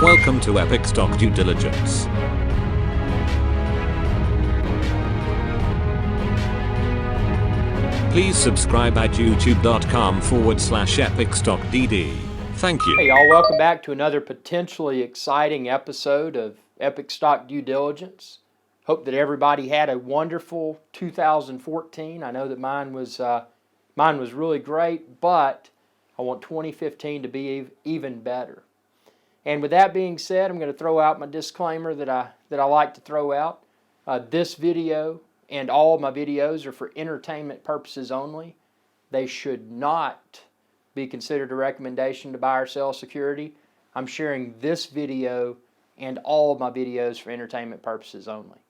Welcome to Epic Stock Due Diligence. Please subscribe at youtube.com/EpicStockDD. Thank you. Hey y'all, welcome back to another potentially exciting episode of Epic Stock Due Diligence. Hope that everybody had a wonderful 2014. I know that mine was really great, but I want 2015 to be even better. And with that being said, I'm going to throw out my disclaimer that I like to throw out. This video and all of my videos are for entertainment purposes only. They should not be considered a recommendation to buy or sell security. I'm sharing this video and all of my videos for entertainment purposes only.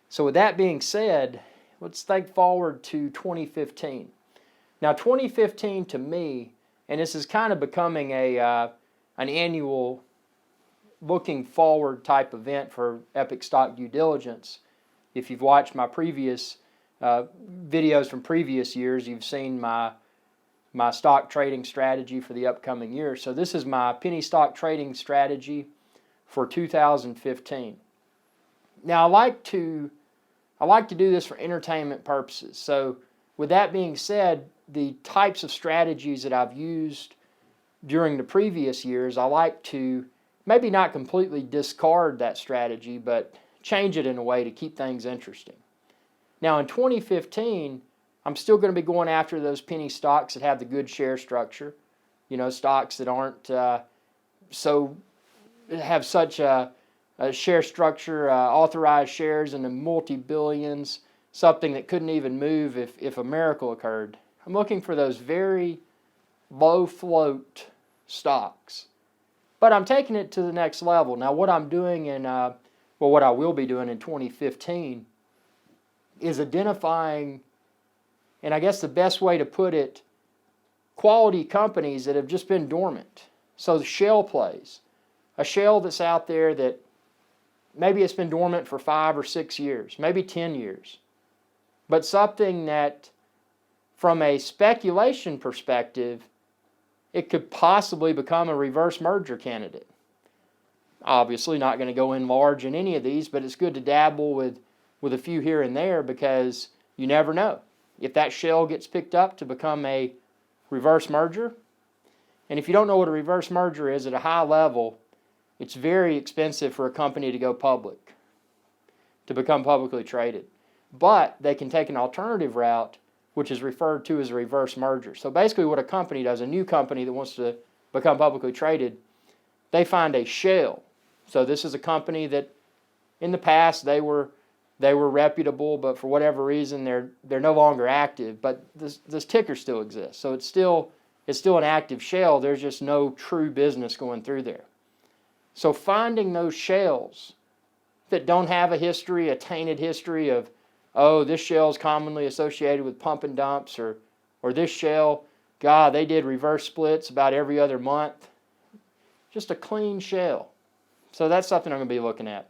So with that being said, let's think forward to 2015. Now 2015 to me, and this is kind of becoming an annual looking forward type event for Epic Stock Due Diligence. If you've watched my previous videos from previous years, you've seen my stock trading strategy for the upcoming year. So this is my penny stock trading strategy for 2015. Now I like to do this for entertainment purposes. So with that being said, the types of strategies that I've used during the previous years, I like to maybe not completely discard that strategy, but change it in a way to keep things interesting. Now in 2015, I'm still going to be going after those penny stocks that have the good share structure. You know, stocks that aren't have such a share structure, authorized shares in the multi-billions, something that couldn't even move if a miracle occurred. I'm looking for those very low float stocks. But I'm taking it to the next level. Now what I'm doing what I will be doing in 2015 is identifying, and I guess the best way to put it, quality companies that have just been dormant. So the Shale Plays, a shale that's out there that maybe it's been dormant for 5 or 6 years, maybe 10 years, but something that from a speculation perspective, it could possibly become a reverse merger candidate. Obviously not going to go in large in any of these, but it's good to dabble with a few here and there because you never know. If that shell gets picked up to become a reverse merger, and if you don't know what a reverse merger is at a high level, it's very expensive for a company to go public, to become publicly traded. But they can take an alternative route, which is referred to as a reverse merger. So basically what a company does, a new company that wants to become publicly traded, they find a shell. So this is a company that in the past they were reputable, but for whatever reason they're no longer active, but this ticker still exists. So it's still an active shell. There's just no true business going through there. So finding those shells that don't have a tainted history of, oh, this shell is commonly associated with pump and dumps, or this shell, God, they did reverse splits about every other month. Just a clean shell. So that's something I'm going to be looking at.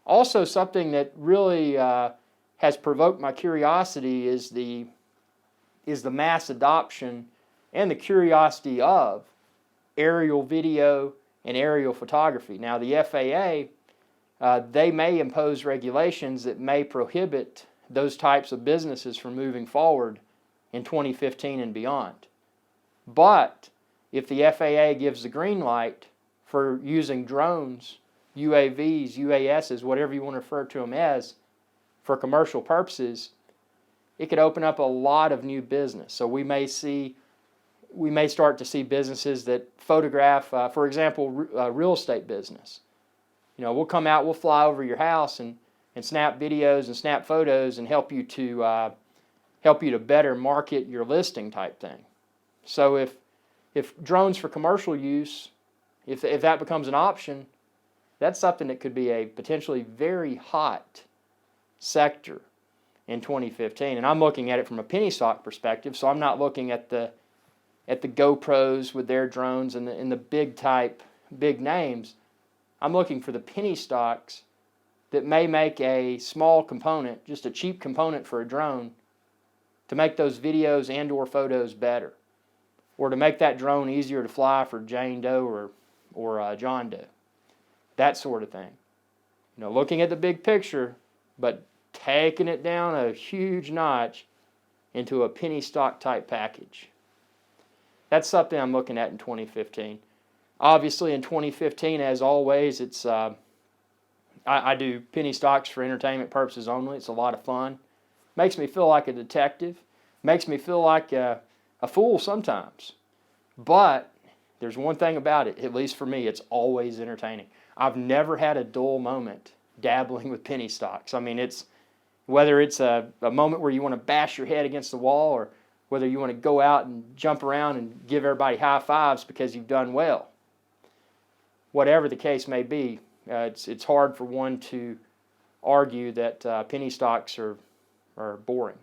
Also, something that really has provoked my curiosity is the mass adoption and the curiosity of aerial video and aerial photography. Now, the FAA, they may impose regulations that may prohibit those types of businesses from moving forward in 2015 and beyond. But if the FAA gives the green light for using drones, UAVs, UASs, whatever you want to refer to them as, for commercial purposes, it could open up a lot of new business. So we may start to see businesses that photograph, for example, real estate business. You know, we'll come out, we'll fly over your house and snap videos and snap photos and help you to better market your listing type thing. So if drones for commercial use, if that becomes an option, that's something that could be a potentially very hot sector in 2015. And I'm looking at it from a penny stock perspective, so I'm not looking at the GoPros with their drones and the big names. I'm looking for the penny stocks that may make a small component, just a cheap component for a drone, to make those videos and or photos better, or to make that drone easier to fly for Jane Doe or John Doe. that sort of thing. You know, looking at the big picture, but taking it down a huge notch into a penny stock type package. That's something I'm looking at in 2015. Obviously, in 2015, as always, it's I do penny stocks for entertainment purposes only. It's a lot of fun. Makes me feel like a detective. Makes me feel like a fool sometimes. But there's one thing about it, at least for me, it's always entertaining. I've never had a dull moment dabbling with penny stocks. I mean, it's whether it's a moment where you want to bash your head against the wall, or whether you want to go out and jump around and give everybody high fives because you've done well. Whatever the case may be, it's hard for one to argue that penny stocks are boring.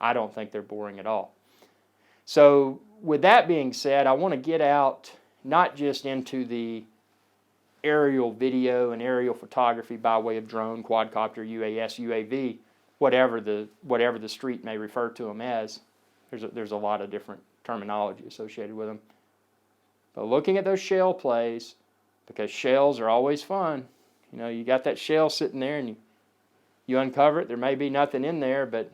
I don't think they're boring at all. So with that being said, I want to get out not just into the aerial video and aerial photography by way of drone, quadcopter, UAS, UAV, whatever the street may refer to them as. There's a lot of different terminology associated with them. But looking at those shale plays, because shales are always fun. You know, you got that shale sitting there and you uncover it. There may be nothing in there, but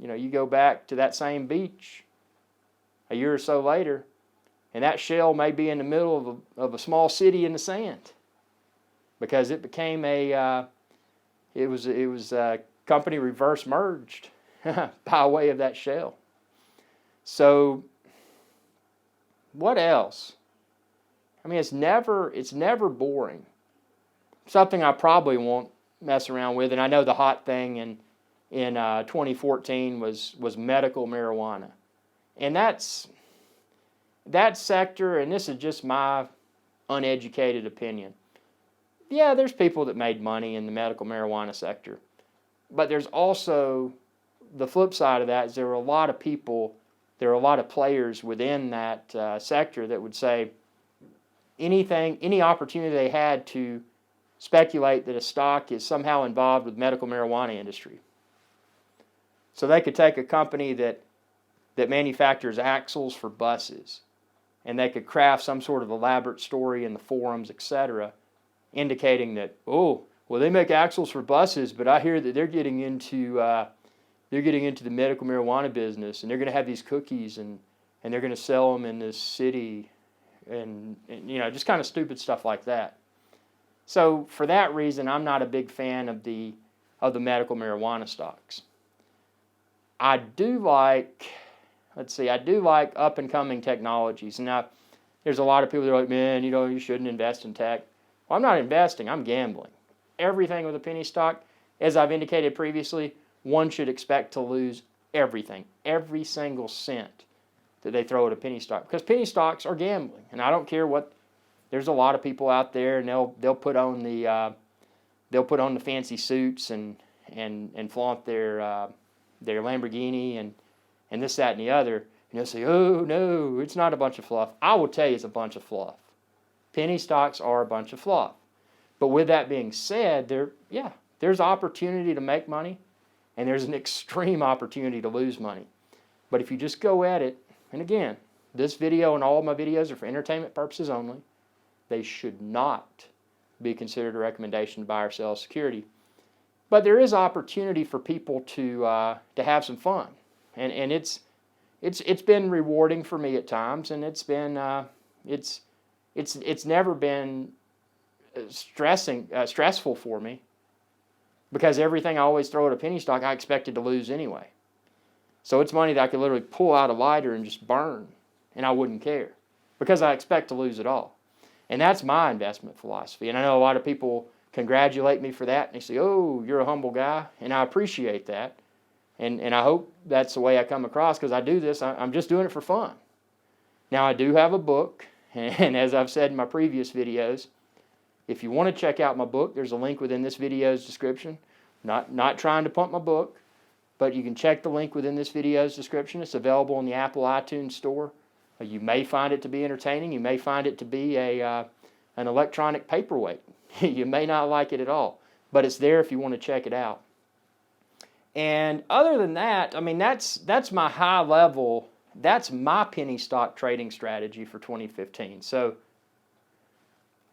you know, you go back to that same beach a year or so later, and that shale may be in the middle of a small city in the sand, because it became it was a company reverse merged by way of that shale. So what else? I mean, it's never boring. Something I probably won't mess around with, and I know the hot thing in 2014 was medical marijuana, and that sector, and this is just my uneducated opinion. Yeah, there's people that made money in the medical marijuana sector, but there's also the flip side of that is there are a lot of people, there are a lot of players within that sector that would say any opportunity they had to speculate that a stock is somehow involved with medical marijuana industry. So they could take a company that manufactures axles for buses, and they could craft some sort of elaborate story in the forums, etc., indicating that, oh, well, they make axles for buses, but I hear that they're getting into the medical marijuana business, and they're going to have these cookies, and they're going to sell them in this city, and you know, just kind of stupid stuff like that. So for that reason, I'm not a big fan of the medical marijuana stocks. I do like up and coming technologies. Now, there's a lot of people that are like, man, you know, you shouldn't invest in tech. Well, I'm not investing, I'm gambling. Everything with a penny stock, as I've indicated previously, one should expect to lose everything, every single cent that they throw at a penny stock, because penny stocks are gambling. And I don't care what. There's a lot of people out there, and they'll put on the fancy suits and flaunt their Lamborghini and this, that, and the other, and they'll say, oh no, it's not a bunch of fluff. I will tell you, it's a bunch of fluff. Penny stocks are a bunch of fluff. But with that being said, there's opportunity to make money, and there's an extreme opportunity to lose money. But if you just go at it, and again, this video and all of my videos are for entertainment purposes only. They should not be considered a recommendation to buy or sell security. But there is opportunity for people to have some fun, and it's been rewarding for me at times, and it's never been stressful for me, because everything I always throw at a penny stock I expected to lose anyway. So it's money that I could literally pull out a lighter and just burn, and I wouldn't care, because I expect to lose it all. And that's my investment philosophy. And I know a lot of people congratulate me for that, and they say, oh, you're a humble guy, and I appreciate that. And I hope that's the way I come across, because I do this, I'm just doing it for fun. Now, I do have a book, and as I've said in my previous videos, if you want to check out my book, there's a link within this video's description. Not trying to pump my book, but you can check the link within this video's description. It's available in the Apple iTunes store. You may find it to be entertaining. You may find it to be an electronic paperweight. You may not like it at all, but it's there if you want to check it out. And other than that, I mean, that's my high level, that's my penny stock trading strategy for 2015. So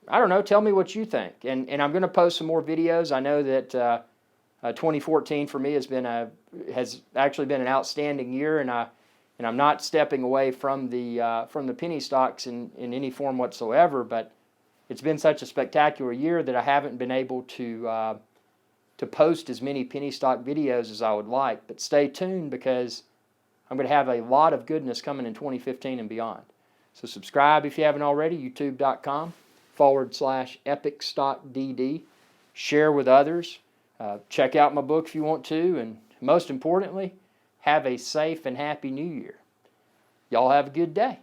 I don't know, tell me what you think. And I'm going to post some more videos. I know that 2014 for me has actually been an outstanding year, and I'm not stepping away from the penny stocks in any form whatsoever. But it's been such a spectacular year that I haven't been able to post as many penny stock videos as I would like. But stay tuned, because I'm going to have a lot of goodness coming in 2015 and beyond. So subscribe if you haven't already, youtube.com/EpicStockDD. Share with others. Check out my book if you want to. And most importantly, have a safe and happy new year. Y'all have a good day.